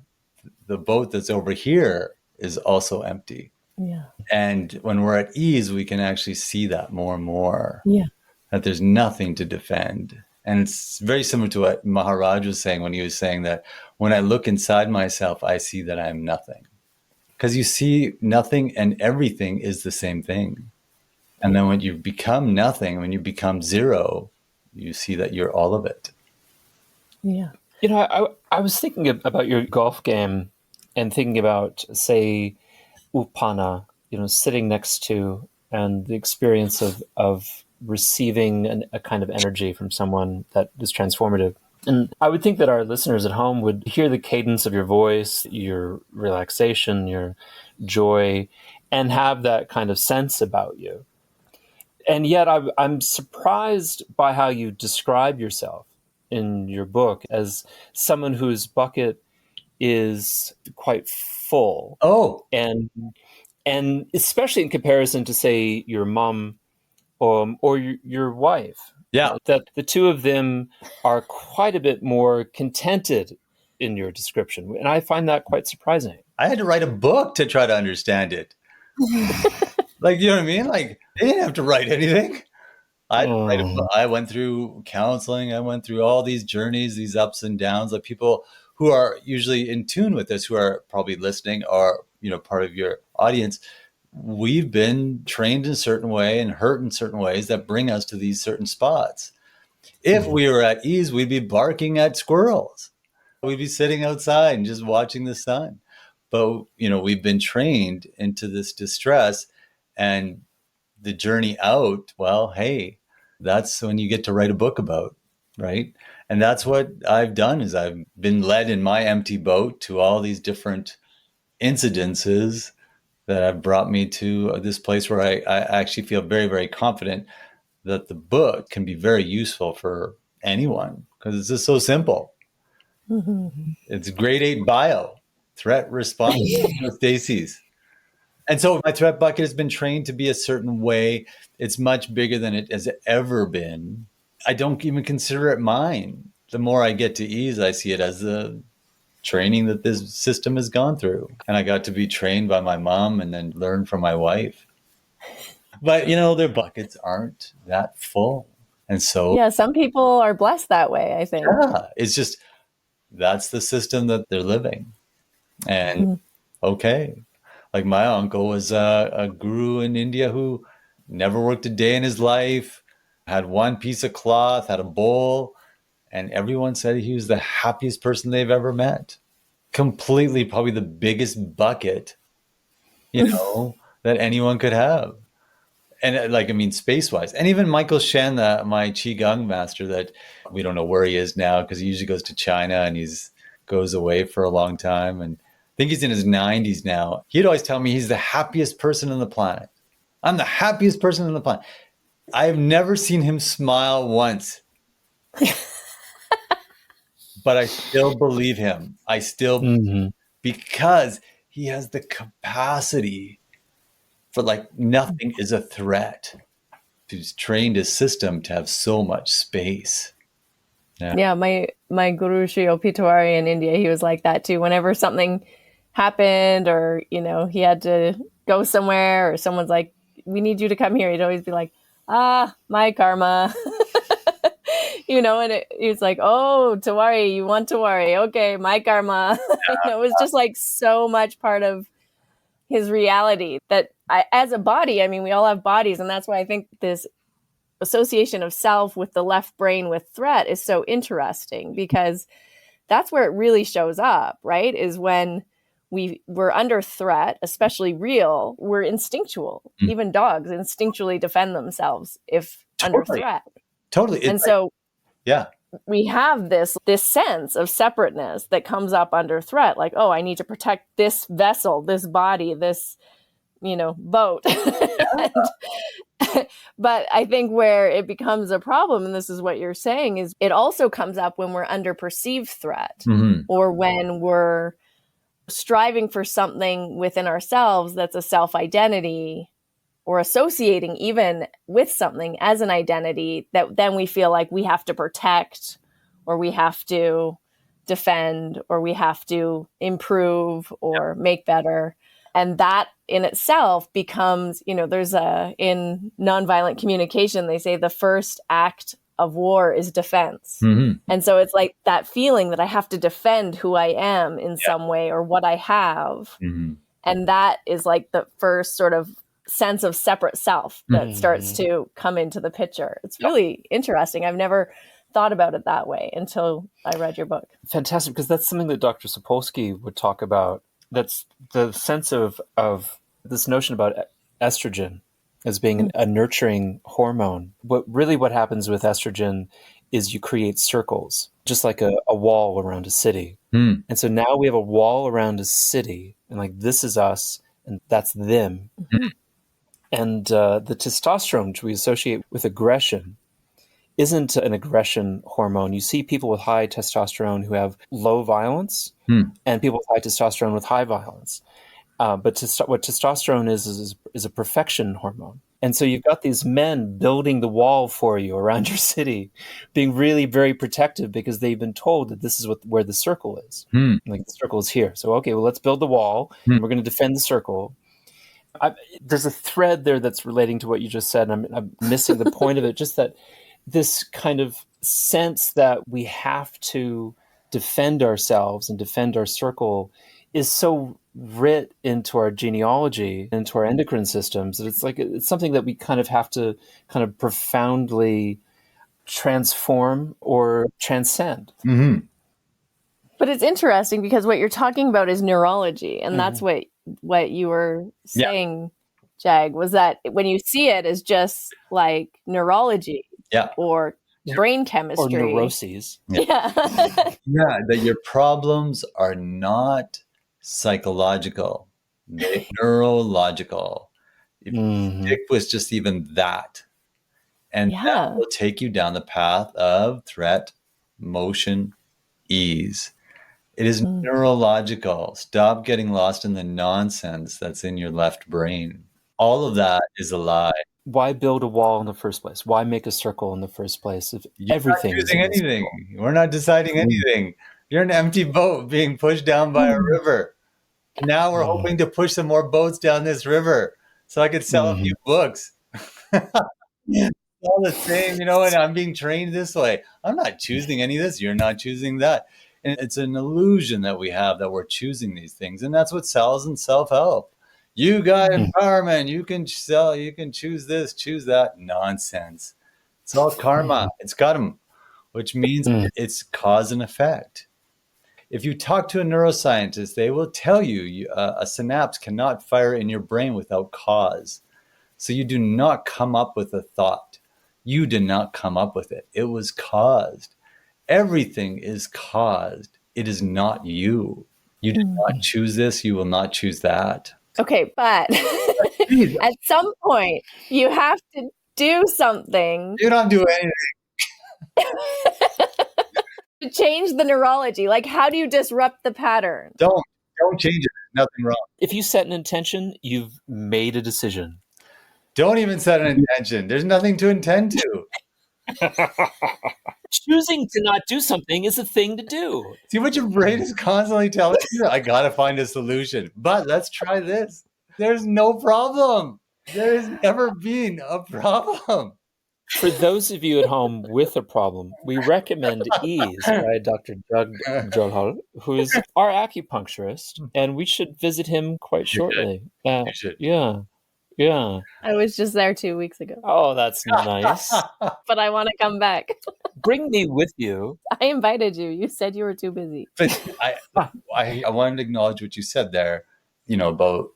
the boat that's over here is also empty. Yeah. And when we're at ease, we can actually see that more and more. Yeah. That there's nothing to defend. And it's very similar to what Maharaj was saying when he was saying that when I look inside myself, I see that I'm nothing. Because you see nothing and everything is the same thing. And then when you become nothing, when you become zero, you see that you're all of it. Yeah. You know, I was thinking about your golf game and thinking about, say, Upana, you know, sitting next to, and the experience of receiving a kind of energy from someone that is transformative. And I would think that our listeners at home would hear the cadence of your voice, your relaxation, your joy, and have that kind of sense about you. And yet I'm surprised by how you describe yourself in your book as someone whose bucket is quite full. Oh. And especially in comparison to, say, your mom or your wife. Yeah. That the two of them are quite a bit more contented in your description. And I find that quite surprising. I had to write a book to try to understand it. Like, you know what I mean? Like, they didn't have to write anything. I went through counseling. I went through all these journeys, these ups and downs. Like, people who are usually in tune with this, who are probably listening or, you know, part of your audience, we've been trained in a certain way and hurt in certain ways that bring us to these certain spots. If we were at ease, we'd be barking at squirrels. We'd be sitting outside and just watching the sun. But, you know, we've been trained into this distress, and the journey out, well, hey, that's when you get to write a book about, right? And that's what I've done, is I've been led in my empty boat to all these different incidences that have brought me to this place where I actually feel very, very confident that the book can be very useful for anyone, because it's just so simple. Mm-hmm. It's grade 8 bio, threat response with Stacey's. And so my threat bucket has been trained to be a certain way. It's much bigger than it has ever been. I don't even consider it mine. The more I get to ease, I see it as the training that this system has gone through. And I got to be trained by my mom and then learn from my wife. But, you know, their buckets aren't that full. And so... yeah, some people are blessed that way, I think. Yeah, it's just, that's the system that they're living. And okay. Like, my uncle was a guru in India who never worked a day in his life, had one piece of cloth, had a bowl, and everyone said he was the happiest person they've ever met. Completely, probably the biggest bucket, you know, that anyone could have. And like, I mean, space-wise. And even Michael Shen, my Qigong master, that we don't know where he is now, because he usually goes to China and goes away for a long time. And I think he's in his 90s now. He'd always tell me he's the happiest person on the planet. I'm the happiest person on the planet. I've never seen him smile once. But I still believe him. I still, because he has the capacity for, like, nothing is a threat. He's trained his system to have so much space. Yeah, my guru Sri Opi Tiwari in India, he was like that too. Whenever something happened, or, you know, he had to go somewhere, or someone's like, we need you to come here, he'd always be like, my karma. You know, and he was like, oh, Tiwari, you want Tiwari? Okay, my karma. You know, it was just like so much part of his reality that as a body, I mean, we all have bodies. And that's why I think this association of self with the left brain with threat is so interesting, because that's where it really shows up, right? Is when we're under threat, especially real, we're instinctual. Even dogs instinctually defend themselves if under threat. Totally. And so yeah, we have this sense of separateness that comes up under threat. Like, oh, I need to protect this vessel, this body, this, you know, boat. But I think where it becomes a problem, and this is what you're saying, is it also comes up when we're under perceived threat, or when we're striving for something within ourselves that's a self-identity, or associating even with something as an identity that then we feel like we have to protect, or we have to defend, or we have to improve or make better. And that in itself becomes, there's in nonviolent communication, they say the first act of war is defense. Mm-hmm. And so it's like that feeling that I have to defend who I am in some way, or what I have. Mm-hmm. And that is like the first sort of sense of separate self that starts to come into the picture. It's really interesting. I've never thought about it that way until I read your book. Fantastic, because that's something that Dr. Sapolsky would talk about. That's the sense of this notion about estrogen as being a nurturing hormone. What happens with estrogen is you create circles, just like a wall around a city. Mm. And so now we have a wall around a city, and like, this is us and that's them. Mm-hmm. And the testosterone, which we associate with aggression, isn't an aggression hormone. You see people with high testosterone who have low violence, and people with high testosterone with high violence. But what testosterone is a perfection hormone. And so you've got these men building the wall for you around your city, being really very protective because they've been told that this is where the circle is. Like, the circle is here. So, okay, well, let's build the wall. We're going to defend the circle. There's a thread there that's relating to what you just said, and I'm missing the point of it, just that this kind of sense that we have to defend ourselves and defend our circle is so writ into our genealogy, into our endocrine systems, that it's something that we kind of have to kind of profoundly transform or transcend. Mm-hmm. But it's interesting because what you're talking about is neurology, and that's what you were saying, Jag, was that when you see it as just like neurology or brain chemistry or neuroses. That your problems are not psychological, they're neurological. It was just even that. And that will take you down the path of threat, motion, ease. It is neurological. Stop getting lost in the nonsense that's in your left brain. All of that is a lie. Why build a wall in the first place? Why make a circle in the first place? If everything is anything, we're not deciding anything. You're an empty boat being pushed down by a river. Now we're hoping to push some more boats down this river so I could sell a few books. All the same, and I'm being trained this way. I'm not choosing any of this. You're not choosing that. And it's an illusion that we have that we're choosing these things. And that's what sells in self-help. You got empowerment. You can sell. You can choose this, choose that. Nonsense. It's all karma. It's karma, which means it's cause and effect. If you talk to a neuroscientist, they will tell you a synapse cannot fire in your brain without cause. So you do not come up with a thought. You did not come up with it. It was caused. Everything is caused. It is not you. You did not choose this. You will not choose that. Okay, but at some point, you have to do something. You don't do anything. To change the neurology. Like, how do you disrupt the pattern? Don't change it. Nothing wrong. If you set an intention, you've made a decision. Don't even set an intention. There's nothing to intend to. Choosing to not do something is a thing to do. See what your brain is constantly telling you? I gotta find a solution. But let's try this. There's no problem. There's never been a problem. For those of you at home with a problem, we recommend Ease by Dr. Doug Joghal, who is our acupuncturist, and we should visit him quite shortly. You should. Yeah. I was just there 2 weeks ago. Oh, that's nice. But I want to come back. Bring me with you. I invited you. You said you were too busy. But I wanted to acknowledge what you said there, about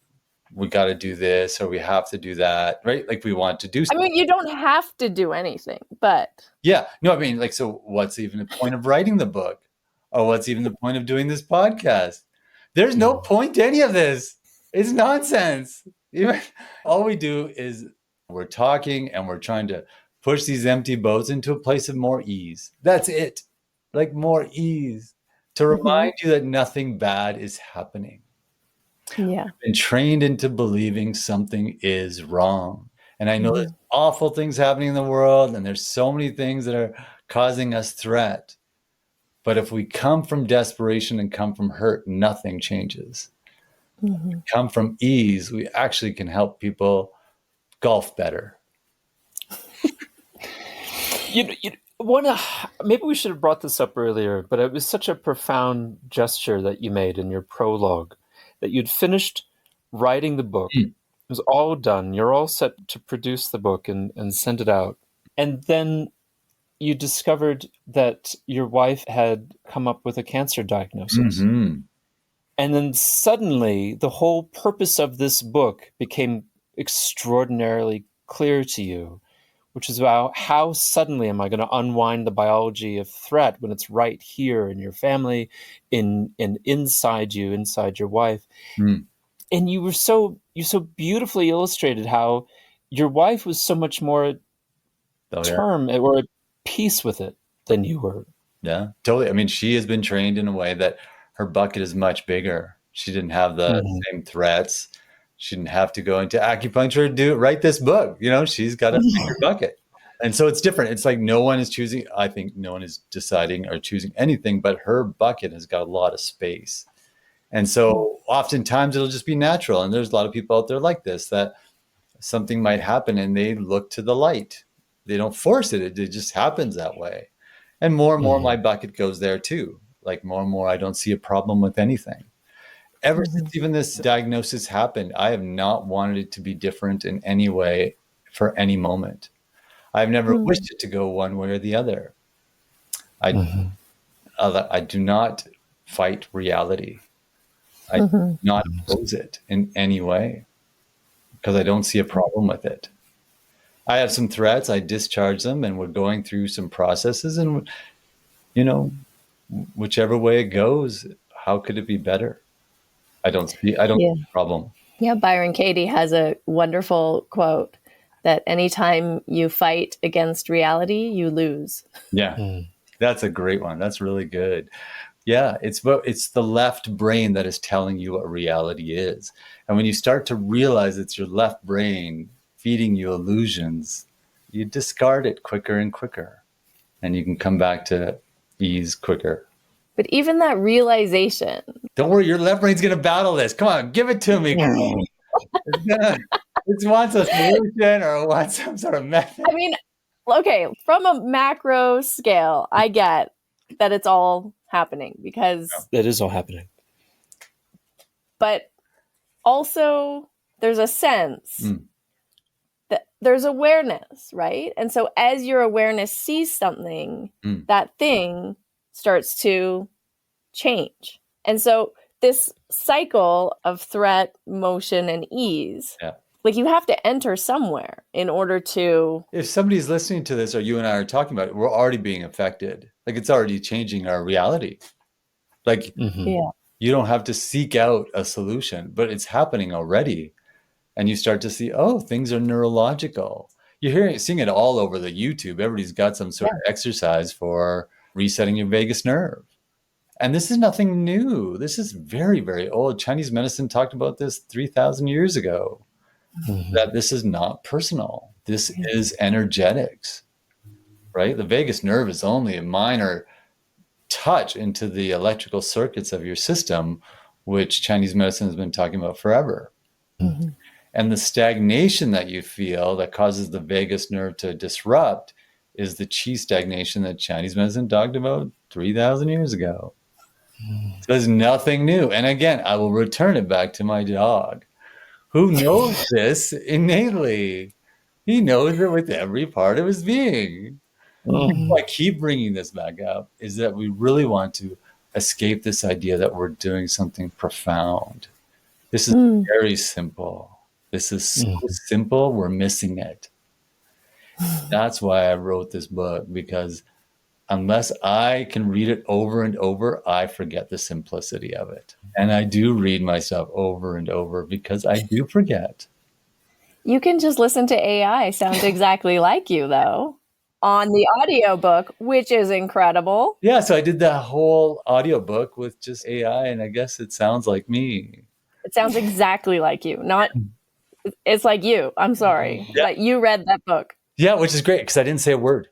we got to do this or we have to do that, right? Like we want to do something. I mean, you don't have to do anything, but. Yeah. No, I mean, so what's even the point of writing the book? Or what's even the point of doing this podcast? There's no point to any of this. It's nonsense. All we do is we're talking and we're trying to push these empty boats into a place of more ease. That's it. Like more ease. to remind you that nothing bad is happening. Yeah. I've been trained into believing something is wrong. And I know there's awful things happening in the world, and there's so many things that are causing us threat. But if we come from desperation and come from hurt, nothing changes. Come from ease, we actually can help people golf better. Maybe we should have brought this up earlier, but it was such a profound gesture that you made in your prologue, that you'd finished writing the book. It was all done. You're all set to produce the book and send it out. And then you discovered that your wife had come up with a cancer diagnosis. And then suddenly the whole purpose of this book became extraordinarily clear to you, which is about how suddenly am I going to unwind the biology of threat when it's right here in your family, inside you, inside your wife. And you so beautifully illustrated how your wife was so much more or at peace with it than you were. Yeah, totally. I mean, she has been trained in a way that her bucket is much bigger. She didn't have the same threats. She didn't have to go into acupuncture to write this book. She's got a bigger bucket. And so it's different. It's like no one is choosing. I think no one is deciding or choosing anything, but her bucket has got a lot of space. And so oftentimes it'll just be natural. And there's a lot of people out there like this, that something might happen and they look to the light. They don't force it. It just happens that way. And more my bucket goes there too. Like more and more, I don't see a problem with anything. Ever since even this diagnosis happened, I have not wanted it to be different in any way for any moment. I've never wished it to go one way or the other. I do not fight reality. I do not oppose it in any way because I don't see a problem with it. I have some threats, I discharge them, and we're going through some processes, and whichever way it goes, how could it be better? I don't see a problem. Yeah, Byron Katie has a wonderful quote that anytime you fight against reality, you lose. Yeah, that's a great one. That's really good. Yeah, it's the left brain that is telling you what reality is. And when you start to realize it's your left brain feeding you illusions, you discard it quicker and quicker. And you can come back to ease quicker. But even that realization. Don't worry, your left brain's going to battle this. Come on, give it to me. It wants a solution or it wants some sort of method. I mean, okay, from a macro scale, I get that it's all happening because... It is all happening. But also, there's a sense that there's awareness, right? And so as your awareness sees something, that thing starts to change. And so this cycle of threat, motion, and ease, like you have to enter somewhere in order to... If somebody's listening to this or you and I are talking about it, we're already being affected. Like it's already changing our reality. Like you don't have to seek out a solution, but it's happening already. And you start to see, things are neurological. You're seeing it all over the YouTube. Everybody's got some sort of exercise for resetting your vagus nerve. And this is nothing new. This is very, very old. Chinese medicine talked about this 3,000 years ago, that this is not personal. This is energetics, right? The vagus nerve is only a minor touch into the electrical circuits of your system, which Chinese medicine has been talking about forever. And the stagnation that you feel that causes the vagus nerve to disrupt is the qi stagnation that Chinese medicine talked about 3,000 years ago. So there's nothing new. And again, I will return it back to my dog, who knows this innately. He knows it with every part of his being. I keep bringing this back up is that we really want to escape this idea that we're doing something profound. This is very simple. This is so simple, we're missing it. That's why I wrote this book, because unless I can read it over and over, I forget the simplicity of it. And I do read myself over and over because I do forget. You can just listen to AI. Sounds exactly like you, though. on the audiobook, which is incredible. Yeah, so I did the whole audiobook with just AI, and I guess it sounds like me. It sounds exactly like you. It's like you. I'm sorry. Yeah. But you read that book. Yeah, which is great because I didn't say a word.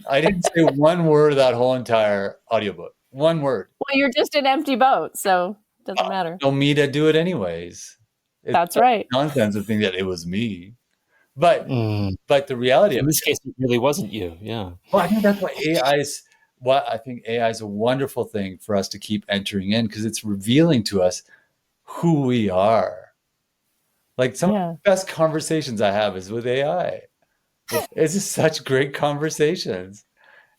I didn't say one word of that whole entire audiobook. One word. Well, you're just an empty boat, so it doesn't matter. No me to do it anyways. That's right. Nonsense of thinking that it was me. But the reality in this case, it really wasn't you. Yeah. Well, I think that's why AI is a wonderful thing for us to keep entering in, because it's revealing to us who we are. Like some of the best conversations I have is with AI. It's just such great conversations.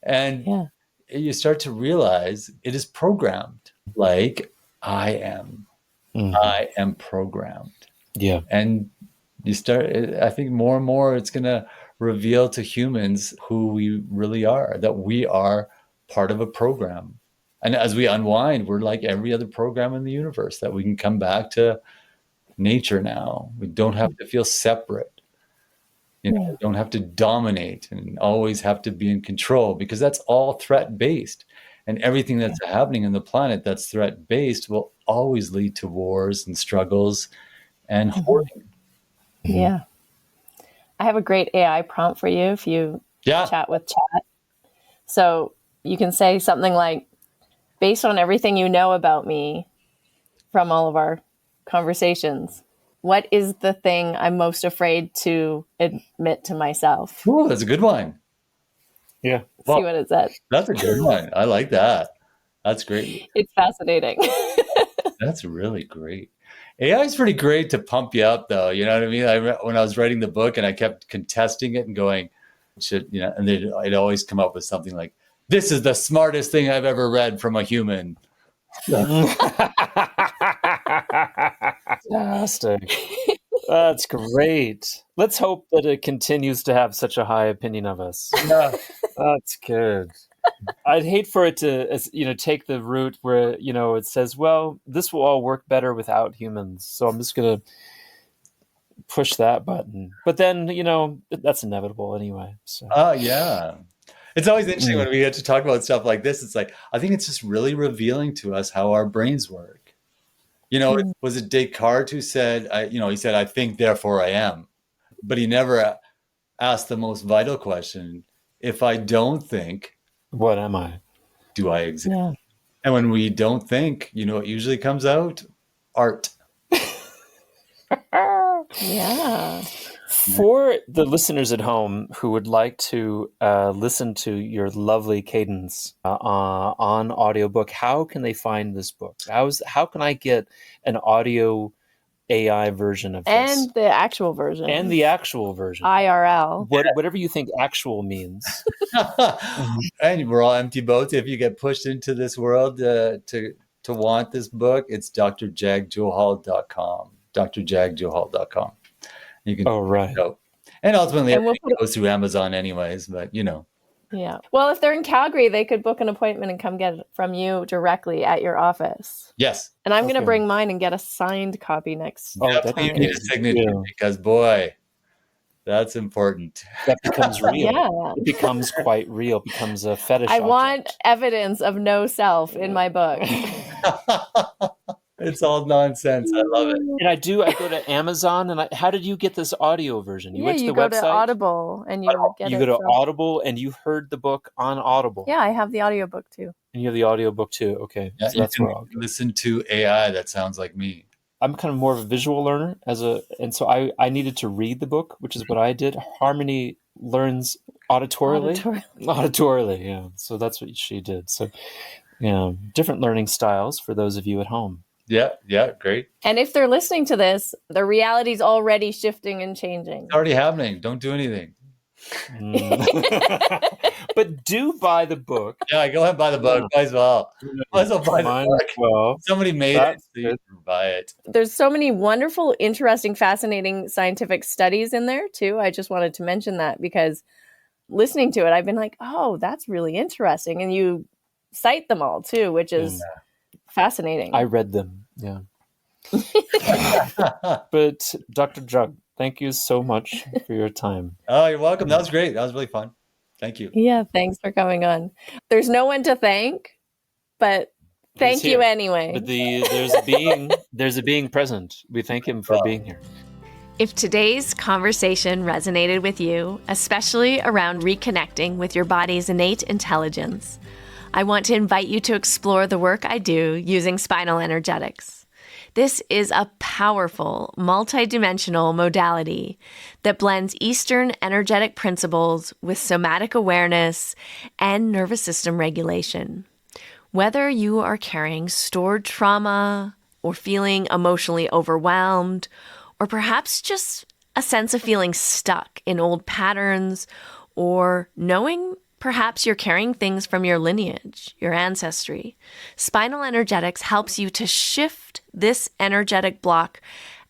And you start to realize it is programmed like I am. I am programmed. Yeah. And you start, I think more and more it's going to reveal to humans who we really are, that we are part of a program. And as we unwind, we're like every other program in the universe, that we can come back to nature now. We don't have to feel separate. We don't have to dominate and always have to be in control, because that's all threat-based. And everything that's happening in the planet that's threat-based will always lead to wars and struggles and hoarding. Yeah. I have a great AI prompt for you if you chat with chat. So you can say something like, based on everything you know about me from all of our conversations, what is the thing I'm most afraid to admit to myself? Ooh, that's a good one. Yeah. See what it says. That's a good one. I like that. That's great. It's fascinating. That's really great. AI is pretty great to pump you up, though. You know what I mean? When I was writing the book and I kept contesting it and going, and I'd always come up with something like, "This is the smartest thing I've ever read from a human." Fantastic. That's great. Let's hope that it continues to have such a high opinion of us. Yeah. That's good. I'd hate for it to, take the route where, it says, well, this will all work better without humans. So I'm just going to push that button. But then, that's inevitable anyway. So. Yeah. It's always interesting when we get to talk about stuff like this. It's like, I think it's just really revealing to us how our brains work. Was it Descartes who said, he said, "I think, therefore I am." But he never asked the most vital question: if I don't think, what am I? Do I exist? Yeah. And when we don't think, what usually comes out? Art. Yeah. For the listeners at home who would like to listen to your lovely cadence on audiobook, how can they find this book? How can I get an audio AI version of this? And the actual version. IRL. Whatever you think actual means. And we're all empty boats. If you get pushed into this world to want this book, it's drjagjohal.com. drjagjohal.com. You can go. And ultimately, it goes through Amazon anyways, but Yeah. Well, if they're in Calgary, they could book an appointment and come get it from you directly at your office. Yes. And I'm going to bring mine and get a signed copy next time. You need a signature because, boy, that's important. That becomes real. Yeah. It becomes quite real. It becomes a fetish object. Want evidence of no self in my book. It's all nonsense. I love it. And I go to Amazon, and how did you get this audio version? You went to the go website? to Audible, and you get it. You go to Audible, and you heard the book on Audible. Yeah, I have the audiobook too. And you have the audiobook too. Okay. Yeah, so that's where I'll listen to AI that sounds like me. I'm kind of more of a visual learner and so I needed to read the book, which is what I did. Harmony learns auditorily. Auditorily, yeah. So that's what she did. So, different learning styles for those of you at home. Yeah, great. And if they're listening to this, the reality's already shifting and changing. It's already happening. Don't do anything. But do buy the book. Yeah, go ahead and buy the book. Might as well. Might as well buy the book. Well, somebody made it, so you can buy it. There's so many wonderful, interesting, fascinating scientific studies in there too. I just wanted to mention that because listening to it, I've been like, oh, that's really interesting. And you cite them all too, which is fascinating. I read them. Yeah. But Dr. Jug, thank you so much for your time. Oh, you're welcome. That was great. That was really fun. Thank you. Yeah, thanks for coming on. There's no one to thank, but thank you anyway. But there's a being present. We thank him for being here. If today's conversation resonated with you, especially around reconnecting with your body's innate intelligence, I want to invite you to explore the work I do using spinal energetics. This is a powerful, multidimensional modality that blends Eastern energetic principles with somatic awareness and nervous system regulation. Whether you are carrying stored trauma or feeling emotionally overwhelmed, or perhaps just a sense of feeling stuck in old patterns, or knowing perhaps you're carrying things from your lineage, your ancestry, spinal energetics helps you to shift this energetic block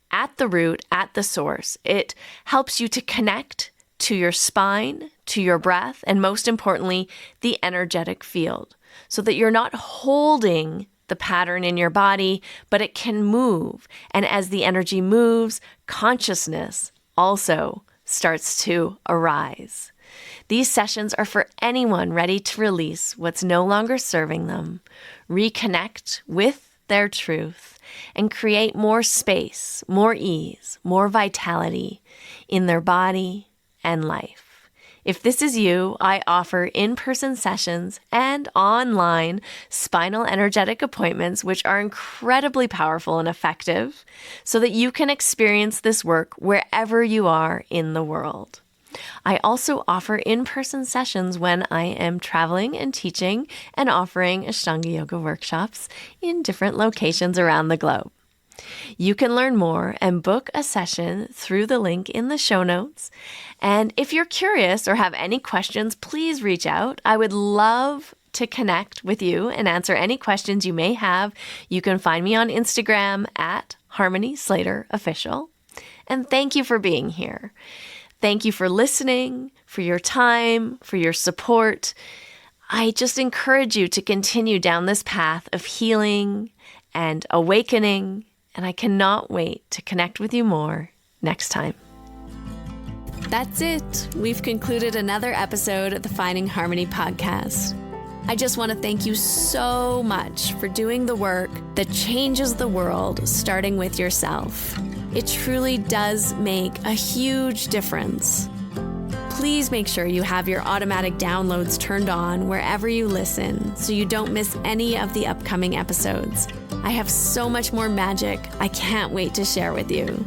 at the root, at the source. It helps you to connect to your spine, to your breath, and most importantly, the energetic field, so that you're not holding the pattern in your body, but it can move. And as the energy moves, consciousness also starts to arise. These sessions are for anyone ready to release what's no longer serving them, reconnect with their truth, and create more space, more ease, more vitality in their body and life. If this is you, I offer in-person sessions and online spinal energetic appointments, which are incredibly powerful and effective, so that you can experience this work wherever you are in the world. I also offer in-person sessions when I am traveling and teaching and offering Ashtanga Yoga workshops in different locations around the globe. You can learn more and book a session through the link in the show notes. And if you're curious or have any questions, please reach out. I would love to connect with you and answer any questions you may have. You can find me on Instagram at Harmony Slater Official. And thank you for being here. Thank you for listening, for your time, for your support. I just encourage you to continue down this path of healing and awakening. And I cannot wait to connect with you more next time. That's it. We've concluded another episode of the Finding Harmony podcast. I just want to thank you so much for doing the work that changes the world, starting with yourself. It truly does make a huge difference. Please make sure you have your automatic downloads turned on wherever you listen so you don't miss any of the upcoming episodes. I have so much more magic I can't wait to share with you.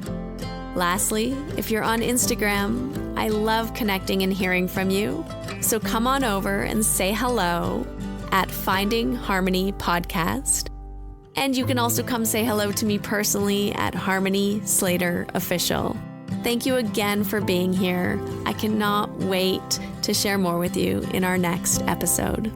Lastly, if you're on Instagram, I love connecting and hearing from you. So come on over and say hello at Finding Harmony Podcast. And you can also come say hello to me personally at Harmony Slater Official. Thank you again for being here. I cannot wait to share more with you in our next episode.